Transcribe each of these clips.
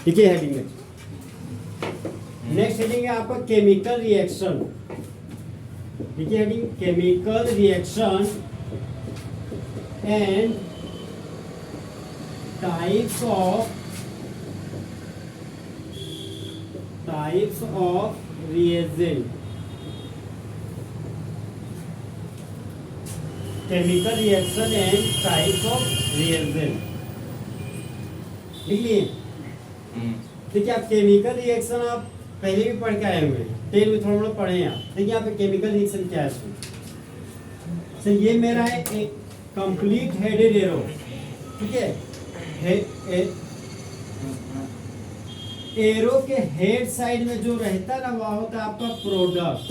ठीक है हेडिंग है। नेक्स्ट हेडिंग है आपका केमिकल रिएक्शन। ठीक है heading chemical reaction and types of reagent. Chemical reaction and types of reagent लिख लिए। ठीक है, आप केमिकल रिएक्शन आप पहले भी पढ़ के आए हुए, 10 में थोड़ा बहुत पढ़े हैं आप। देखिए यहाँ पे केमिकल रिएक्शन क्या है। सो ये मेरा है एक कंप्लीट हेडेड एरो। ठीक है, एरो के हेड साइड में जो रहता है ना वह होता है आपका प्रोडक्ट,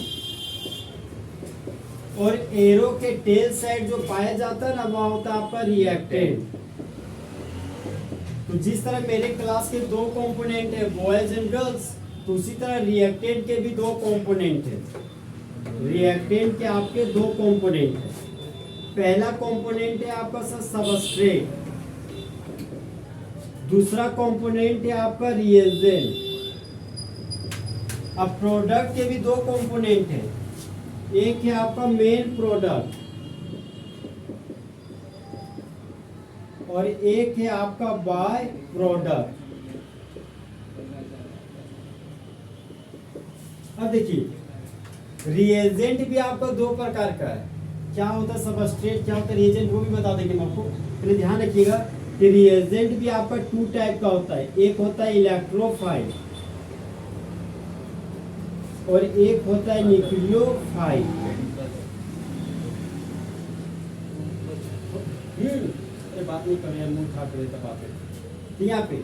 और एरो के टेल साइड जो पाया जाता है ना वह होता है आपका रिएक्टेंट। तो जिस तरह मेरे क्लास के दो कंपोनेंट है बॉयज एंड गर्ल्स, तो उसी तरह रिएक्टेंट के भी दो कंपोनेंट है। रिएक्टेंट के आपके दो कंपोनेंट है। पहला कंपोनेंट है आपका सबस्ट्रेट, दूसरा कंपोनेंट है आपका रिएजेंट। अब प्रोडक्ट के भी दो कंपोनेंट है, एक है आपका मेन प्रोडक्ट और एक है आपका बाय प्रोडक्ट। अब देखिए रिएजेंट भी आपका दो प्रकार का है। क्या होता है सबस्ट्रेट, क्या होता है रिएजेंट, वो भी बता देंगे मैं आपको। पहले ध्यान रखिएगा कि रिएजेंट भी आपका टू टाइप का होता है, एक होता है इलेक्ट्रोफाइल और एक होता है न्यूक्लियोफाइल। बात नहीं कर रहे हैं, मुंह खा कर बात। यहाँ पे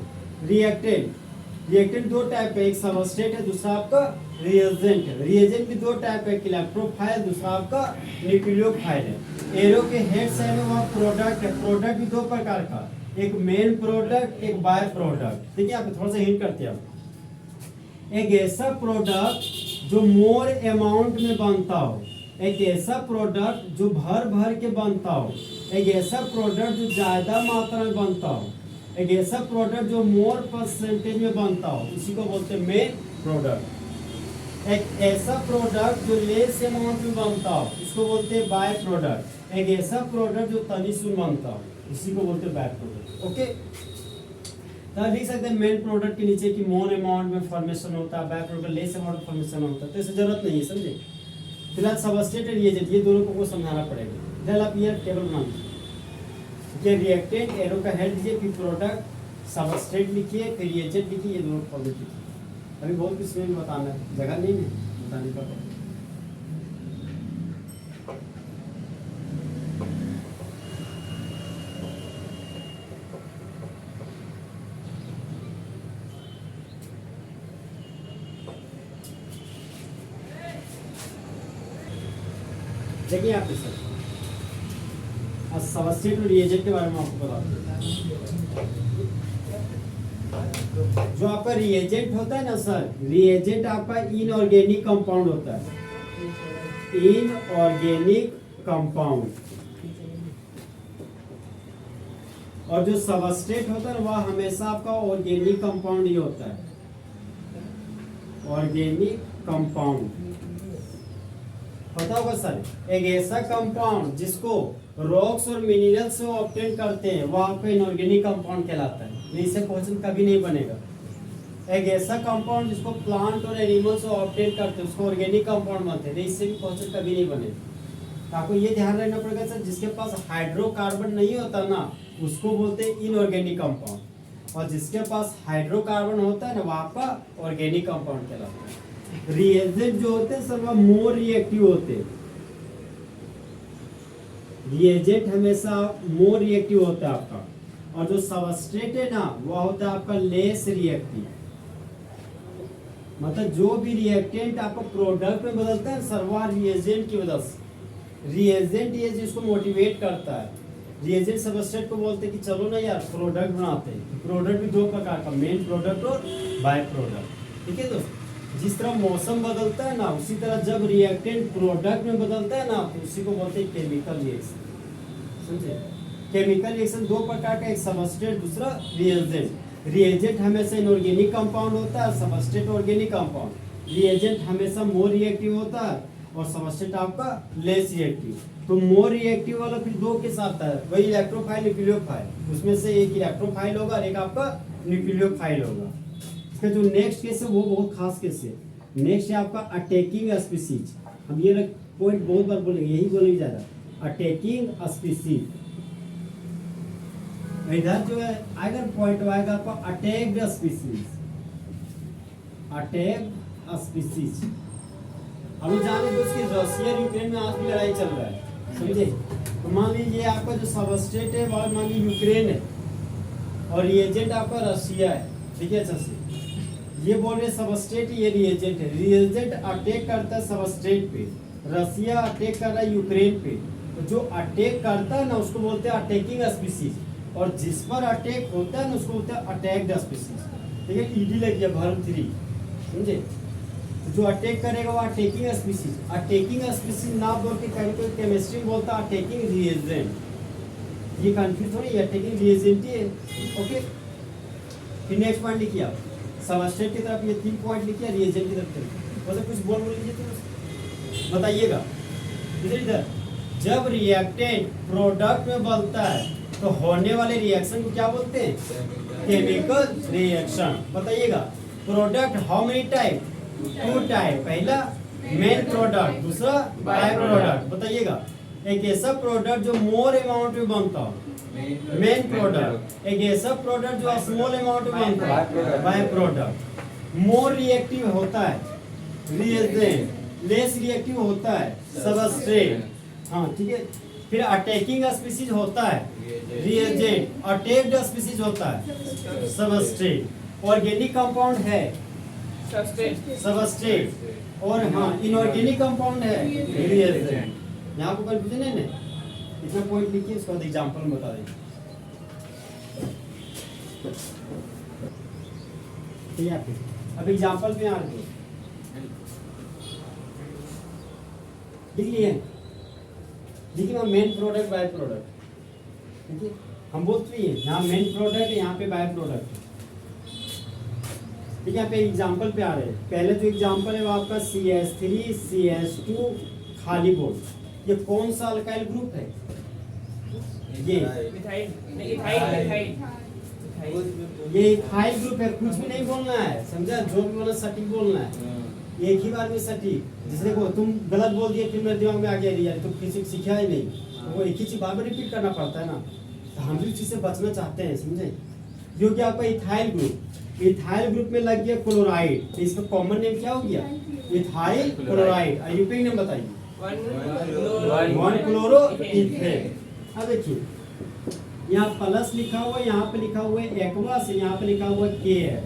रिएक्टेंट दो टाइप है, एक सबस्ट्रेट है, दूसरा आपका रिएजेंट है। रिएजेंट भी दो टाइप है, एक इलेक्ट्रोफाइल, दूसरा आपका न्यूक्लियोफाइल है। एरो के हेड साइड में वह प्रोडक्ट है। प्रोडक्ट भी दो प्रकार का, एक मेन प्रोडक्ट, एक बाय प्रोडक्ट। देखिए आप थोड़ा सा हिंट करते हैं। एक ऐसा प्रोडक्ट जो मोर अमाउंट में बनता हो, एक ऐसा प्रोडक्ट जो भर भर के बनता हो, एक ऐसा प्रोडक्ट जो ज्यादा मात्रा में बनता हो, एक ऐसा प्रोडक्ट जो मोर परसेंटेज में बनता हो, इसी को बोलते हैं मेन प्रोडक्ट। एक ऐसा प्रोडक्ट जो लेस अमाउंट में बनता हो, इसको बोलते हैं बाय प्रोडक्ट। एक ऐसा प्रोडक्ट जो तनिष्क बनता हो, इसी को बोलते हैं बाय प्रोडक्ट। ओके, तो लिख सकते हैं मेन प्रोडक्ट के नीचे कि मोर अमाउंट में फॉर्मेशन होता है, बाय प्रोडक्ट लेस अमाउंट में फॉर्मेशन होता है। तो इसे जरूरत नहीं है, समझे। फिलहाल सबस्ट्रेट और रिएजेंट ये दोनों को समझाना पड़ेगा। फिलहाल आप ये टेबल बना लीजिए। रिएक्टेंट एरो का हेड लीजिए, फिर प्रोडक्ट सबस्ट्रेट लिखिए, फिर रिएजेंट लिखिए, ये दोनों फॉर्मेट लिखिए। अभी बहुत कुछ में बताना है, जगह नहीं है बताने का। देखिए आप सर सबस्ट्रेट और रिएजेंट के बारे में आपको बता दूं। जो आपका रिएजेंट होता है ना सर, रिएजेंट आपका इनऑर्गेनिक कंपाउंड होता है, इनऑर्गेनिक कंपाउंड। और जो सबस्ट्रेट होता है वह हमेशा आपका ऑर्गेनिक कंपाउंड ही होता है, ऑर्गेनिक कंपाउंड। पता होगा सर, एक ऐसा कंपाउंड जिसको रॉक्स और मिनरल से ऑब्टेन करते हैं वह आपका इनऑर्गेनिक कंपाउंड कहलाता है। इससे क्वेश्चन कभी नहीं बनेगा। एक ऐसा कंपाउंड जिसको प्लांट और एनिमल से ऑब्टेन करते हैं उसको ऑर्गेनिक कंपाउंड मानते हैं। इससे भी क्वेश्चन कभी नहीं बनेगा। आपको ये ध्यान रखना पड़ेगा सर, जिसके पास हाइड्रोकार्बन नहीं होता ना उसको बोलते हैं इनऑर्गेनिक कंपाउंड, और जिसके पास हाइड्रोकार्बन होता है ना वह आपका ऑर्गेनिक कंपाउंड कहलाता है। रिएजेंट जो होते हैं सर वह मोर रिएक्टिव होते हैं। रिएजेंट हमेशा मोर रिएक्टिव होता है आपका, और जो सबस्ट्रेट है ना वह होता है आपका लेस रिएक्टिव। मतलब जो भी रिएक्टेंट आपको प्रोडक्ट में बदलता है सर वह रिएजेंट की वजह से। रिएजेंट ये जिसको मोटिवेट करता है। रिएजेंट सबस्ट्रेट को बोलते हैं कि चलो ना यार प्रोडक्ट बनाते हैं। प्रोडक्ट भी दो प्रकार का, मेन प्रोडक्ट और बाय प्रोडक्ट। ठीक है दोस्त, जिस तरह मौसम बदलता है ना उसी तरह जब रिएक्टेंट प्रोडक्ट में बदलता है ना तो उसी को बोलते हैं केमिकल रिएक्शन। समझे, केमिकल रिएक्शन दो प्रकार का, एक सबस्ट्रेट दूसरा रिएजेंट। रिएजेंट हमेशा इनऑर्गेनिक कंपाउंड होता है, सबस्ट्रेट ऑर्गेनिक कंपाउंड। रिएजेंट हमेशा मोर रिएक्टिव होता है और सबस्ट्रेट आपका लेस रिएक्टिव। तो मोर रिएक्टिव वाला फिर दो के साथ है, वही इलेक्ट्रोफाइल न्यूक्लियोफाइल, उसमें से एक इलेक्ट्रोफाइल होगा और एक आपका न्यूक्लियोफाइल होगा। इसका जो नेक्स्ट केस है वो बहुत खास केस है। नेक्स्ट है आपका अटैकिंग स्पीसीज। हम ये पॉइंट बहुत बार बोलेंगे, यही बोलेंगे ज्यादा, अटैकिंग स्पीसीज। इधर जो है अगर पॉइंट आएगा आपका अटैक्ड स्पीसीज, अटैक्ड स्पीसीज। हम जाने दो कि रशिया और यूक्रेन में आज भी लड़ाई चल रहा है, समझे। तो मान लीजिए आपका जो सबस्ट्रेट है वो मान लीजिए यूक्रेन है और रिएजेंट आपका रशिया है, ठीक है। अच्छा से ये बोल रहे सबस्ट्रेट, ये रिएजेंट है। रिएजेंट अटैक करता है सबस्ट्रेट पे, रशिया अटैक कर रहा है यूक्रेन पे। तो जो अटैक करता है ना उसको बोलते हैं अटैकिंग स्पीसीज, और जिस पर अटैक होता है ना उसको बोलते हैं अटैक्ड स्पीसीज। ठीक है, ईडी लग गया भर्ब 3, समझे। जो अटैक करेगा वो अटैकिंग स्पीसीज। अटैकिंग स्पीसीज ना बोल के केमिस्ट्री में बोलता है अटैकिंग रिएजेंट। ये कंफ्यूज हो रही है, अटैकिंग रिएजेंट ही है। ओके, फिर नेक्स्ट पॉइंट लिखिए आप, सबस्ट्रेट की तरफ ये 3 पॉइंट लिखिए, रिएजेंट की तरफ वैसे कुछ बोल लीजिए तो बताइएगा। इधर जब रिएक्टेंट प्रोडक्ट में बनता है तो होने वाले रिएक्शन को क्या बोलते हैं? Chemical reaction. बताइएगा product how many type? 2 type. पहला मेन प्रोडक्ट, दूसरा बाय प्रोडक्ट। बताइएगा एक ऐसा प्रोडक्ट जो मोर अमाउंट में बनता हो, मेन प्रोडक्ट। एक ऐसा प्रोडक्ट जो स्मॉल अमाउंट में बनता है, बाय प्रोडक्ट। मोर रिएक्टिव होता है रिएजेंट, लेस रिएक्टिव होता है सबस्ट्रेट। हाँ ठीक है। फिर अटैकिंग स्पीसीज होता है रिएजेंट, अटैक्ड स्पीसीज होता है सबस्ट्रेट। ऑर्गेनिक कंपाउंड है सबस्ट्रेट, और हाँ इनऑर्गेनिक कंपाउंड है रिएजेंट। यहाँ को कंफ्यूजन है ना, इतना पॉइंट लिखिए, उसके बाद एग्जांपल बता देंगे। ठीक है, अब एग्जांपल पे आ रहे लिख लिए, देखिए मेन प्रोडक्ट बाय प्रोडक्ट। ठीक है, हम बोलते हैं यहाँ मेन प्रोडक्ट है, यहाँ पे बाय प्रोडक्ट है। ठीक है, यहाँ पे एग्जांपल पे आ रहे हैं। पहले जो एग्जांपल है वो आपका CH3 CH2 खाली बोर्ड। ये कौन सा अल्काइल ग्रुप है? ये इथाइल ग्रुप है। कुछ भी नहीं बोलना है, समझा, जो भी बोलना सटीक बोलना है, एक ही बार में सटीक। जिसने को तुम गलत बोल दिए फिर मेरे दिमाग में आ गया यार तुम किसी को सीखा ही नहीं, तो वो एक ही चीज बार बार रिपीट करना पड़ता है ना। तो हम भी चीज से बचना चाहते हैं, समझे। जो कि आपका इथाइल ग्रुप, इथाइल ग्रुप में लग गया क्लोराइड, तो इसका कॉमन नेम क्या हो गया? Ethyl chloride. यूपी नेम बताइए। 1 क्लोरो इथेन। अब देखिए यहाँ प्लस लिखा हुआ है, यहाँ पे लिखा हुआ है एक्वस, यहाँ पे लिखा हुआ है के है,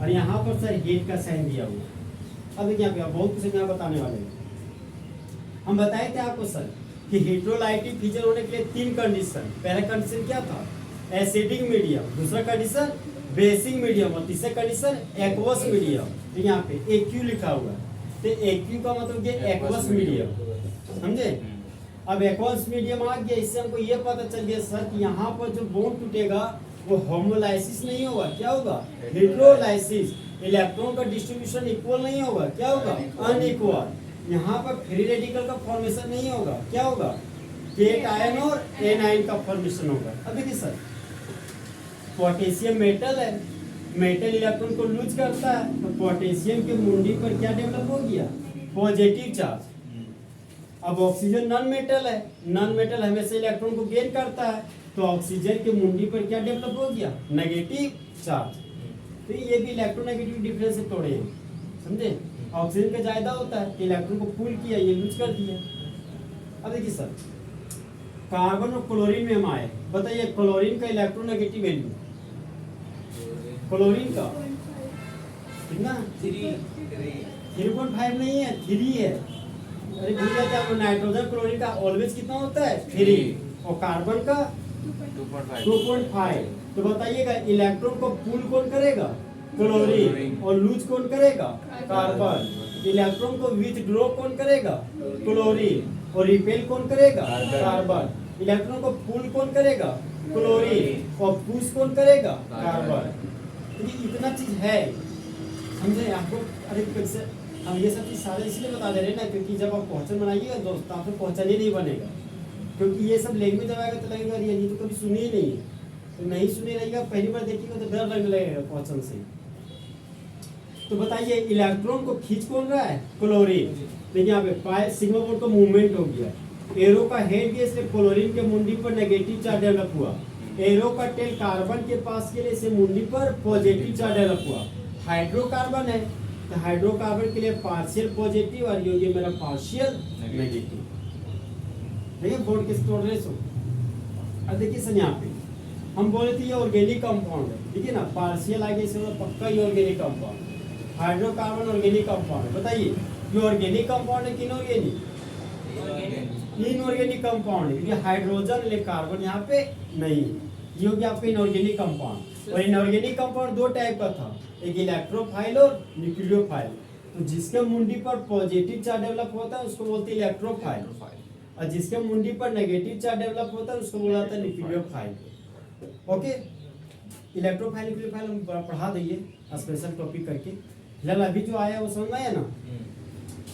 और यहाँ पर सर हेट का साइन दिया हुआ है। अब देखिए यहाँ पे बहुत कुछ यहाँ बताने वाले हैं। हम बताए थे आपको सर कि हेट्रोलाइटिक फीचर होने के लिए 3 कंडीशन। पहला कंडीशन क्या था? Acidic medium. दूसरा कंडीशन बेसिक मीडियम, और तीसरा कंडीशन एक्वस मीडियम। तो यहाँ पे एक्यू लिखा हुआ है, तो एक्यू का मतलब ये एक्वस मीडियम, समझे। अब एक्वस मीडियम आ गया, इससे हमको ये पता चल गया सर कि यहाँ पर जो बॉन्ड टूटेगा वो होमोलाइसिस नहीं होगा, क्या होगा? हेट्रोलाइसिस। इलेक्ट्रॉन का डिस्ट्रीब्यूशन इक्वल नहीं होगा, क्या होगा? अनइक्वल। यहाँ पर फ्री रेडिकल का फॉर्मेशन नहीं होगा, क्या होगा? केट आयन और एन आयन का फॉर्मेशन होगा। अब देखिए सर पोटेशियम मेटल है, मेटल इलेक्ट्रॉन को लूज करता है, तो पोटेशियम के मुंडी पर क्या डेवलप हो गया? Positive charge. अब ऑक्सीजन नॉन मेटल है, नॉन मेटल हमेशा इलेक्ट्रॉन को गेन करता है, तो ऑक्सीजन के मुंडी पर क्या डेवलप हो गया? Negative charge. तो ये भी इलेक्ट्रोनेगेटिव डिफरेंस से तोड़े हैं, समझे। ऑक्सीजन का ज्यादा होता है, तो इलेक्ट्रॉन को पुल किया, ये लूज कर दिया। अब देखिए सर कार्बन और क्लोरीन में हम आए, बताइए क्लोरीन का इलेक्ट्रोनेगेटिव वैल्यू, क्लोरीन का कितना? 3.5 नहीं है, 3 है। अरे भूल जाते हैं, नाइट्रोजन क्लोरीन का ऑलवेज कितना होता है? 3, और कार्बन का 2.5। तो बताइएगा इलेक्ट्रॉन को पुल कौन करेगा? क्लोरीन। और लूज कौन करेगा? कार्बन। इलेक्ट्रॉन को विथड्रॉ कौन करेगा? क्लोरीन। और रिपेल कौन करेगा? कार्बन। इलेक्ट्रॉन को पुल कौन करेगा? क्लोरीन। और पुश कौन करेगा? कार्बन। क्योंकि इतना चीज है, समझे आपको। अरे कैसे हम ये सब चीज सारे इसलिए बता दे रहे हैं ना, क्योंकि जब आप क्वेश्चन बनाइएगा दोस्त तो आपसे क्वेश्चन ही नहीं बनेगा, क्योंकि ये सब लैंग्वेज जब आएगा तो लगेगा ये तो कभी सुनी ही नहीं है, तो नहीं सुनी रहेगा, पहली बार देखिएगा तो डर लगने लगेगा क्वेश्चन से। तो बताइए इलेक्ट्रॉन को खींच कौन रहा है? क्लोरीन। देखिए यहाँ पे सिग्मा बोर्ड का मूवमेंट हो गया, एरो का हेड गया इसलिए क्लोरीन के मुंडी पर नेगेटिव चार्ज डेवलप हुआ, एरो का टेल कार्बन के पास के लिए इसे मुंडी पर पॉजिटिव चार्ज डेवलप हुआ। हाइड्रोकार्बन है तो हाइड्रोकार्बन के लिए पार्शियल पॉजिटिव और ये मेरा पार्शियल नेगेटिव। देखिए बोर्ड के स्टोरेज हो। अब देखिए सर यहाँ पे हम बोले थे ये ऑर्गेनिक कंपाउंड है, ठीक है ना, पार्शियल आगे से पक्का ये organic compound. Hydrocarbon organic compound है, बताइए ये ऑर्गेनिक कंपाउंड है कि इनऑर्गेनिक? इनऑर्गेनिक कंपाउंड है, क्योंकि हाइड्रोजन ले कार्बन यहाँ पे नहीं, ये हो गया आपका इनऑर्गेनिक कंपाउंड। और इनऑर्गेनिक कंपाउंड दो टाइप का था, एक इलेक्ट्रोफाइल और न्यूक्लियोफाइल। तो जिसके मुंडी पर पॉजिटिव चार्ज डेवलप होता है उसको बोलते हैं इलेक्ट्रोफाइल, और जिसके मुंडी पर नेगेटिव चार्ज डेवलप होता है उसको बोला जाता है न्यूक्लियोफाइल। ओके, इलेक्ट्रोफाइल न्यूक्लियोफाइल हम पढ़ा देंगे स्पेशल टॉपिक करके। फिलहाल अभी जो आया वो समझ में आया ना।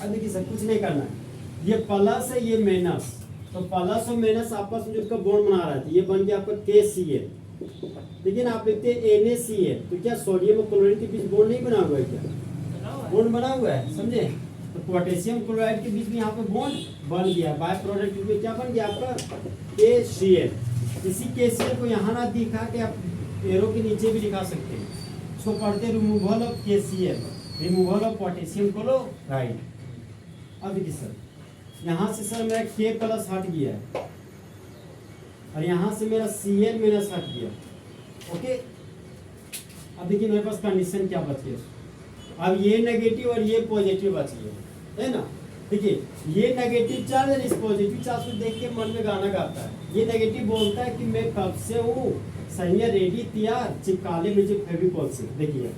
अब देखिए सब कुछ नहीं करना है, ये प्लस है ये माइनस, तो प्लस और माइनस आपस में जो इसका बॉन्ड बना रहा है, ये बन गया आपका KCl। देखिए ना आप लिखते हैं NaCl, तो क्या सोडियम और क्लोरीन के बीच बॉन्ड नहीं बना हुआ है? क्या बॉन्ड बना हुआ है, समझे? तो पोटेशियम क्लोराइड के बीच में यहाँ पे बॉन्ड बन गया, बाय प्रोडक्ट में क्या बन गया आपका KCl। इसी KCl को यहाँ ना दिखा के आप एरो के नीचे भी दिखा सकते हैं, इसको पढ़ते removal of KCl, removal of potassium chloride. अब देखिए सर यहाँ से सर मेरा K प्लस हट गया है और यहाँ से मेरा Cl माइनस हट गया। ओके, अब देखिए मेरे पास कंडीशन क्या बच गया, अब ये नेगेटिव और ये पॉजिटिव बच गया है ना। देखिए ये नेगेटिव चार्ज है, इस पॉजिटिव चार्ज को देख के मन में गाना गाता है। ये नेगेटिव बोलता है कि मैं कब से हूँ सही है, रेडी तैयार, चिपकाले मुझे फेविकॉल से। देखिए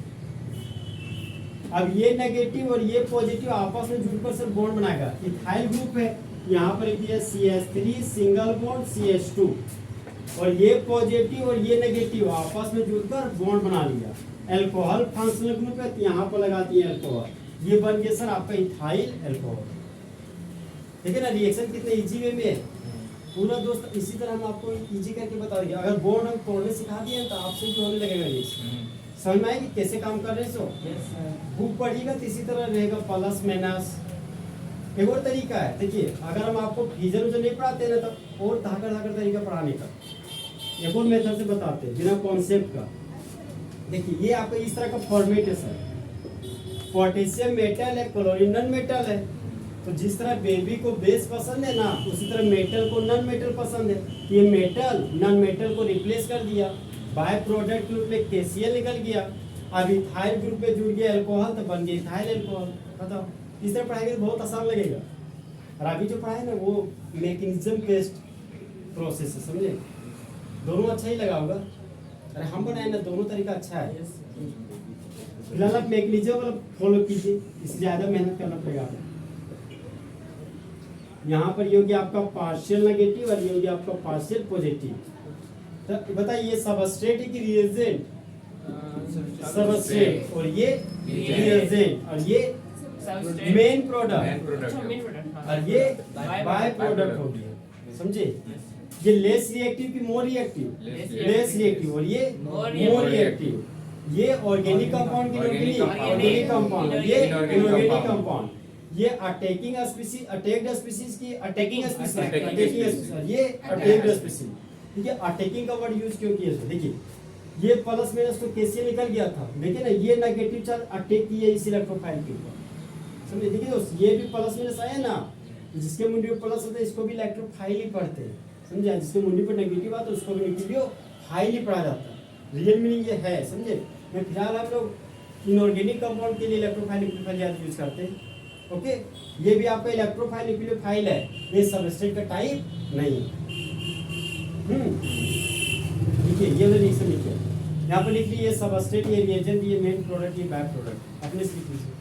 अब ये नेगेटिव और ये पॉजिटिव आपस में जुड़कर सर बॉन्ड बनाएगा। इथाइल ग्रुप है, यहाँ पर एक दिया CH3 सिंगल बॉन्ड CH2, और ये पॉजिटिव और ये नेगेटिव आपस में जुड़कर बॉन्ड बना लिया। अल्कोहल फंक्शनल ग्रुप है, तो यहाँ पर लगाती है अल्कोहल, ये बन गया सर आपका इथाइल अल्कोहल। ठीक है ना, रिएक्शन कितने इजी वे में है पूरा दोस्त। इसी तरह हम आपको इजी करके बता देंगे, अगर बोर्ड हम तोड़ने सिखा दिए तो आपसे भी होने लगेगा रिएक्शन। समझ में आएगी कैसे काम कर रहे हैं? सो बुक पढ़िएगा तो इसी तरह रहेगा, प्लस माइनस। एक और तरीका है, देखिए अगर हम आपको फिजर उजर नहीं पढ़ाते ना तो और धाकर तरीका पढ़ाने का, एक और मेथड से बताते हैं बिना कॉन्सेप्ट का। देखिए ये आपका इस तरह का फॉर्मेट है सर, पोटेशियम मेटल है, क्लोरीन नॉन मेटल है। तो जिस तरह बेबी को बेस पसंद है ना, उसी तरह मेटल को नॉन मेटल पसंद है। ये मेटल नॉन मेटल को रिप्लेस कर दिया, बाय प्रोडक्ट ग्रुप में KCl निकल गया, अब इथाइल ग्रुप में जुड़ गया अल्कोहल तो बन गया इथाइल अल्कोहल। बताओ इस तरह पढ़ाएंगे तो बहुत आसान लगेगा। और अभी जो पढ़ाए ना वो मैकेनिज्म बेस्ड प्रोसेस है, समझे? दोनों अच्छा ही लगा होगा। अरे हम बनाए ना, दोनों तरीका अच्छा है। फिलहाल आप मैकेनिज्म वाला फॉलो कीजिए, इससे ज्यादा मेहनत करना पड़ेगा आपको। यहाँ पर ये हो गया आपका पार्शियल नेगेटिव और ये हो गया आपका पार्शियल पॉजिटिव। तो बताइए सबस्ट्रेट है कि रिएजेंट? सबस्ट्रेट, और ये रिएजेंट, और ये मेन प्रोडक्ट, और ये बाय प्रोडक्ट हो गया। समझे? ये लेस रिएक्टिव की मोर रिएक्टिव? लेस रिएक्टिव, और ये मोर रिएक्टिव। ये ऑर्गेनिक कंपाउंड की ऑर्गेनिक कंपाउंड, ये इनऑर्गेनिक कंपाउंड। ये अटैकिंग स्पीशीज, अटैक्ड स्पीशीज की अटैकिंग स्पीशीज, ये अटैक्ड स्पीशीज। ठीक है, अटैकिंग का वर्ड यूज क्यों किया? देखिए ये प्लस माइनस तो KCl निकल गया था, देखिए ना ये नेगेटिव चार्ज अटैक किया इस इलेक्ट्रोफाइल के ऊपर। समझे? देखिए दोस्त ये भी प्लस माइनस आया ना, जिसके मुंडी पर प्लस होता है इसको भी इलेक्ट्रोफाइल ही पढ़ते हैं। समझे? जिसके मुंडी पर नेगेटिव आता है उसको भी न्यूक्लियोफाइल ही पढ़ा जाता है। रियल मीनिंग ये है, समझे? मैं फिलहाल हम लोग इनऑर्गेनिक कंपाउंड के लिए इलेक्ट्रोफाइल न्यूक्लियोफाइल ज़्यादा यूज करते हैं। ओके, ये भी आपका इलेक्ट्रोफाइल न्यूक्लियोफाइल है, ये सबस्ट्रेट का टाइप नहीं है। देखिए ये वाला रिएक्शन लिखिए, यहाँ पर लिख लीजिए सबस्ट्रेट, ये रिएजेंट, ये मेन प्रोडक्ट, ये बाय प्रोडक्ट, अपने से लिख लीजिए।